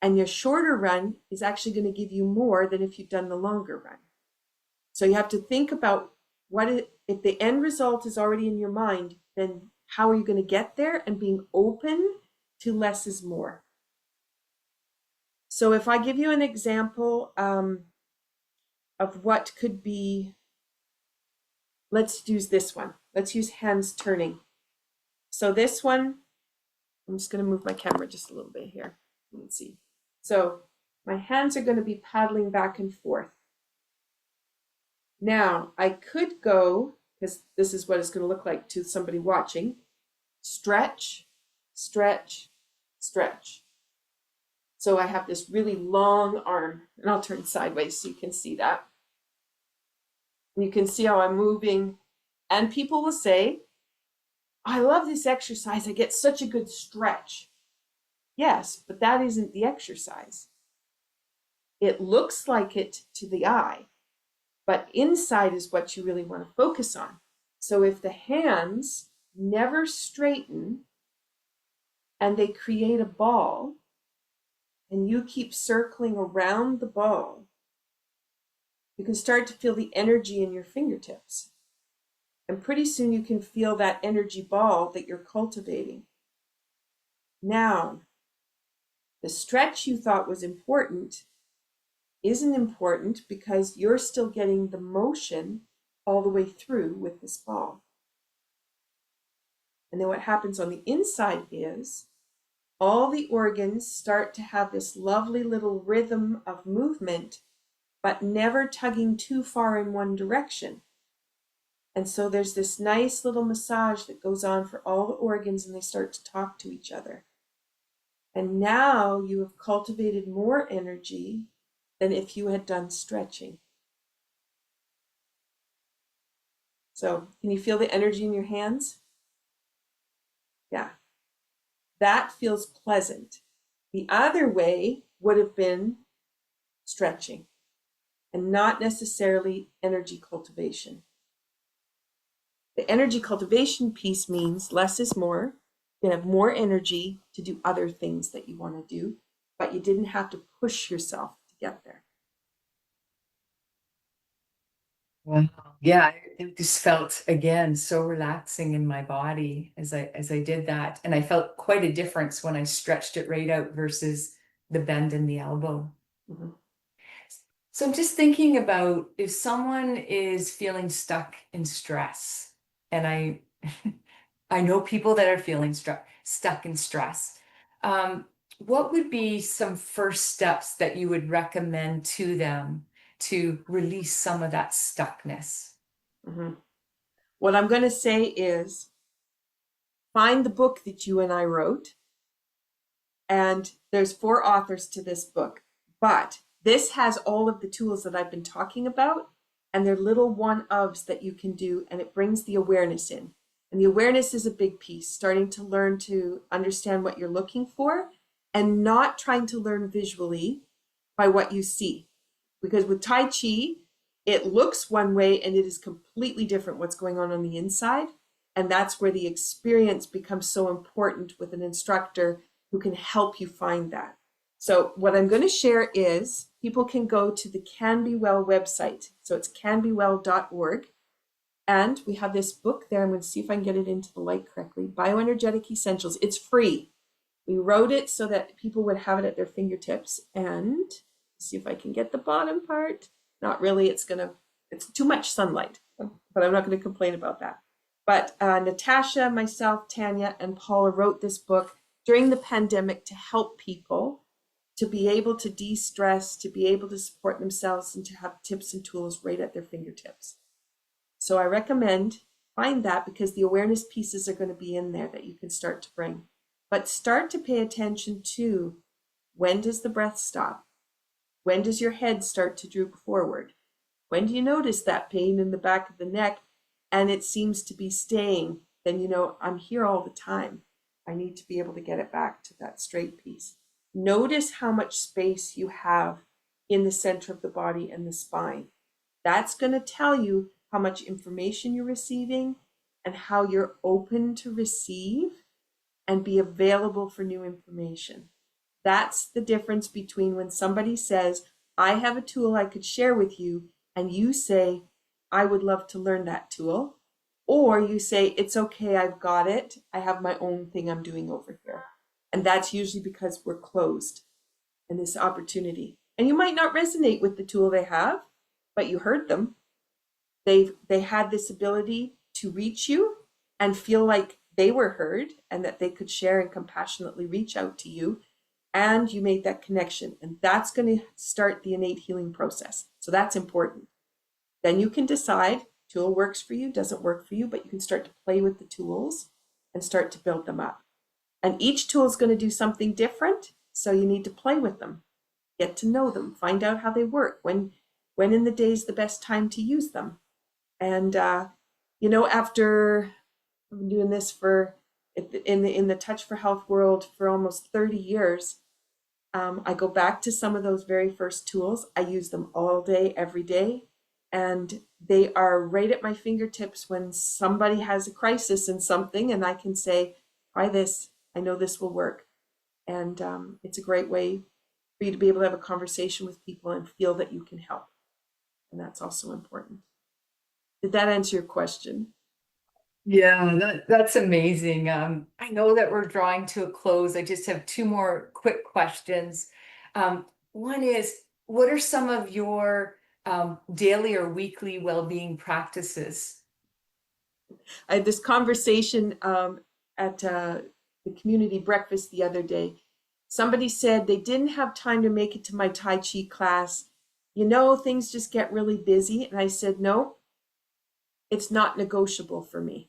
Speaker 3: And your shorter run is actually going to give you more than if you've done the longer run. So you have to think about if the end result is already in your mind, then how are you going to get there, and being open to less is more. So if I give you an example of what could be, let's use this one. Let's use hands turning. So this one, I'm just going to move my camera just a little bit here. You can see. So my hands are going to be paddling back and forth. Now I could go, because this is what it's going to look like to somebody watching, stretch, stretch, stretch. So I have this really long arm, and I'll turn sideways so you can see that. And you can see how I'm moving. And people will say, I love this exercise. I get such a good stretch. Yes, but that isn't the exercise. It looks like it to the eye, but inside is what you really want to focus on. So if the hands never straighten and they create a ball, and you keep circling around the ball, you can start to feel the energy in your fingertips. And pretty soon you can feel that energy ball that you're cultivating. Now, the stretch you thought was important isn't important because you're still getting the motion all the way through with this ball. And then what happens on the inside is all the organs start to have this lovely little rhythm of movement, but never tugging too far in one direction. And so there's this nice little massage that goes on for all the organs, and they start to talk to each other. And now you have cultivated more energy than if you had done stretching. So can you feel the energy in your hands? Yeah, that feels pleasant. The other way would have been stretching and not necessarily energy cultivation. The energy cultivation piece means less is more. You have more energy to do other things that you want to do, but you didn't have to push yourself to get there.
Speaker 2: Wow. Yeah, it just felt again so relaxing in my body as I did that. And I felt quite a difference when I stretched it right out versus the bend in the elbow.
Speaker 3: Mhm.
Speaker 2: So I'm just thinking about if someone is feeling stuck in stress, and I I know people that are feeling stuck in stress. What would be some first steps that you would recommend to them to release some of that stuckness?
Speaker 3: Mhm. What I'm going to say is find the book that you and I wrote. And there's 4 authors to this book, but this has all of the tools that I've been talking about, and they're little one-ofs that you can do, and it brings the awareness in. And the awareness is a big piece, starting to learn to understand what you're looking for and not trying to learn visually by what you see. Because with Tai Chi, it looks one way and it is completely different what's going on the inside. And that's where the experience becomes so important with an instructor who can help you find that. So what I'm going to share is people can go to the Can Be Well website. So it's canbewell.org. And we have this book there. I'm going to see if I can get it into the light correctly. Bioenergetic Essentials. It's free. We wrote it so that people would have it at their fingertips. And see if I can get the bottom part. Not really. It's too much sunlight, but I'm not going to complain about that. But Natasha, myself, Tanya, and Paula wrote this book during the pandemic to help people to be able to de-stress, to be able to support themselves, and to have tips and tools right at their fingertips. So I recommend find that because the awareness pieces are going to be in there that you can start to bring. But start to pay attention to when does the breath stop? When does your head start to droop forward? When do you notice that pain in the back of the neck and it seems to be staying? Then you know, I'm here all the time. I need to be able to get it back to that straight piece. Notice how much space you have in the center of the body and the spine. That's going to tell you how much information you're receiving and how you're open to receive and be available for new information. That's the difference between when somebody says, I have a tool I could share with you, and you say, I would love to learn that tool. Or you say, it's okay, I've got it. I have my own thing I'm doing over here. And that's usually because we're closed in this opportunity. And you might not resonate with the tool they have, but you heard them. They had this ability to reach you and feel like they were heard and that they could share and compassionately reach out to you. And you made that connection. And that's going to start the innate healing process. So that's important. Then you can decide tool works for you, doesn't work for you, but you can start to play with the tools and start to build them up. And each tool is going to do something different. So you need to play with them, get to know them, find out how they work, when in the day is the best time to use them. And, after I've been doing this in the Touch for Health world for almost 30 years, I go back to some of those very first tools. I use them all day, every day. And they are right at my fingertips when somebody has a crisis in something and I can say, try this. I know this will work. And it's a great way for you to be able to have a conversation with people and feel that you can help. And that's also important. Did that answer your question?
Speaker 2: Yeah, that's amazing. I know that we're drawing to a close. I just have 2 more quick questions. One is, what are some of your daily or weekly well-being practices?
Speaker 3: I had this conversation at the community breakfast the other day. Somebody said they didn't have time to make it to my Tai Chi class. Things just get really busy. And I said, no, it's not negotiable for me.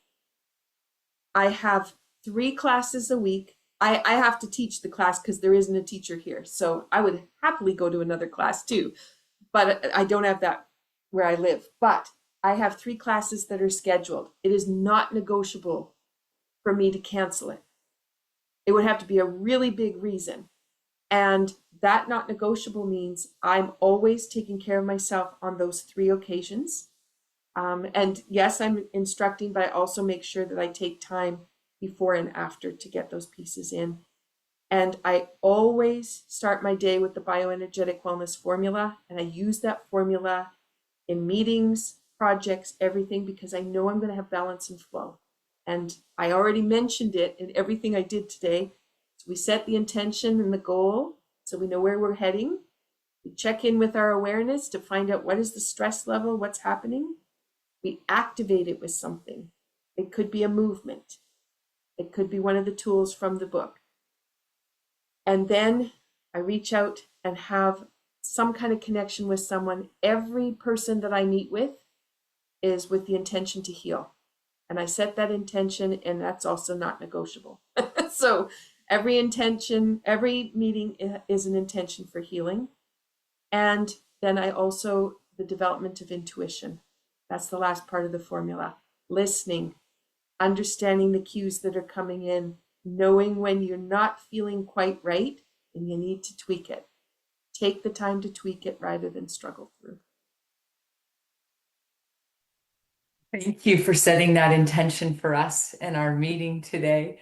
Speaker 3: I have 3 classes a week. I have to teach the class because there isn't a teacher here. So I would happily go to another class too, but I don't have that where I live. But I have 3 classes that are scheduled. It is not negotiable for me to cancel it. It would have to be a really big reason. And that not negotiable means I'm always taking care of myself on those 3 occasions. And yes, I'm instructing, but I also make sure that I take time before and after to get those pieces in. And I always start my day with the bioenergetic wellness formula. And I use that formula in meetings, projects, everything, because I know I'm going to have balance and flow. And I already mentioned it in everything I did today. So we set the intention and the goal so we know where we're heading. We check in with our awareness to find out what is the stress level, what's happening. We activate it with something. It could be a movement. It could be one of the tools from the book. And then I reach out and have some kind of connection with someone. Every person that I meet with is with the intention to heal. And I set that intention, and that's also not negotiable. So every intention, every meeting is an intention for healing. And then I also, the development of intuition. That's the last part of the formula. Listening, understanding the cues that are coming in, knowing when you're not feeling quite right and you need to tweak it. Take the time to tweak it rather than struggle through.
Speaker 2: Thank you for setting that intention for us in our meeting today.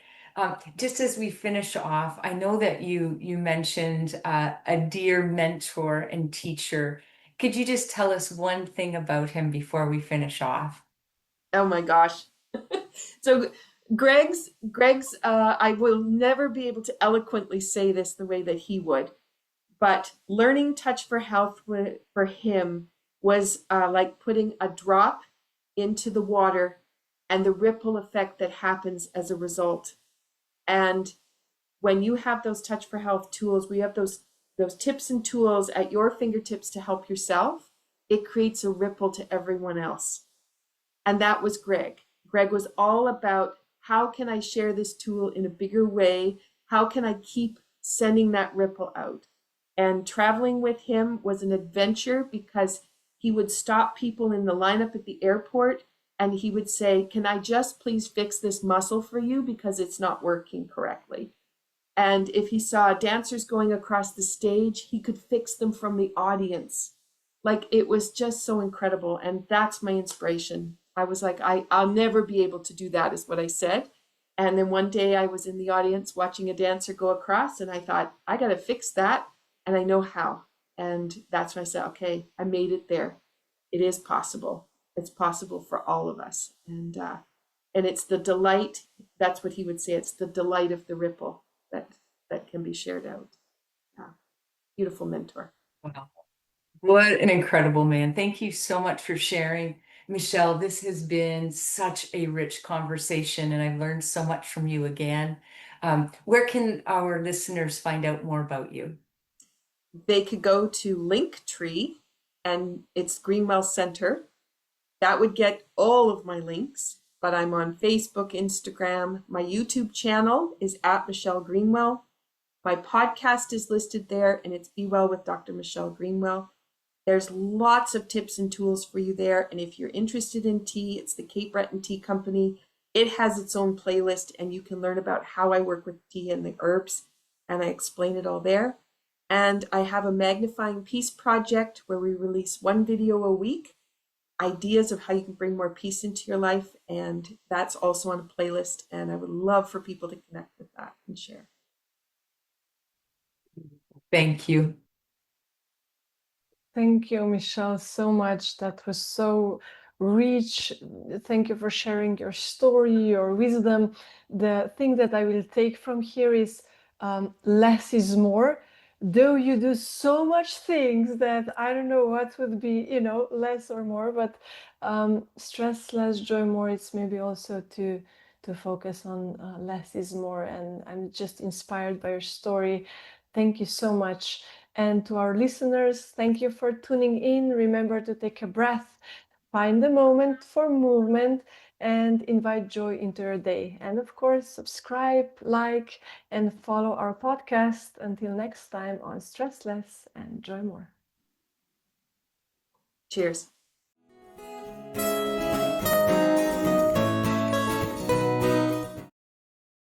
Speaker 2: Just as we finish off, I know that you mentioned a dear mentor and teacher. Could you just tell us one thing about him before we finish off?
Speaker 3: Oh my gosh. So Greg's, I will never be able to eloquently say this the way that he would, but learning touch for health for him was like putting a drop into the water and the ripple effect that happens as a result. And when you have those touch for health tools, we have those tips and tools at your fingertips to help yourself. It creates a ripple to everyone else. And that was Greg. Greg was all about how can I share this tool in a bigger way? How can I keep sending that ripple out? And traveling with him was an adventure because he would stop people in the lineup at the airport and he would say, "Can I just please fix this muscle for you because it's not working correctly?" And if he saw dancers going across the stage, he could fix them from the audience. Like, it was just so incredible. And that's my inspiration. I was like, I'll never be able to do that, is what I said. And then one day I was in the audience watching a dancer go across, and I thought, I got to fix that. And I know how. And that's when I said, okay, I made it there. It is possible. It's possible for all of us. And it's the delight. That's what he would say. It's the delight of the ripple that can be shared out. Yeah. Beautiful mentor.
Speaker 2: Wow. What an incredible man. Thank you so much for sharing. Michelle, this has been such a rich conversation, and I've learned so much from you again. Where can our listeners find out more about you?
Speaker 3: They could go to Linktree, and it's Greenwell Center. That would get all of my links, but I'm on Facebook, Instagram. My YouTube channel is at Michelle Greenwell. My podcast is listed there, and it's Be Well with Dr. Michelle Greenwell. There's lots of tips and tools for you there. And if you're interested in tea, it's the Cape Breton Tea Company. It has its own playlist, and you can learn about how I work with tea and the herbs, and I explain it all there. And I have a magnifying peace project where we release 1 video a week, ideas of how you can bring more peace into your life. And that's also on a playlist. And I would love for people to connect with that and share.
Speaker 2: Thank you.
Speaker 1: Thank you, Michelle, so much. That was so rich. Thank you for sharing your story, your wisdom. The thing that I will take from here is less is more. Though you do so much things that I don't know what would be, less or more, but stress less, joy more. It's maybe also to focus on less is more. And I'm just inspired by your story. Thank you so much. And to our listeners, thank you for tuning in. Remember to take a breath, Find a moment for movement and invite joy into your day. And of course, subscribe, like, and follow our podcast. Until next time on Stress Less and Joy More.
Speaker 3: Cheers.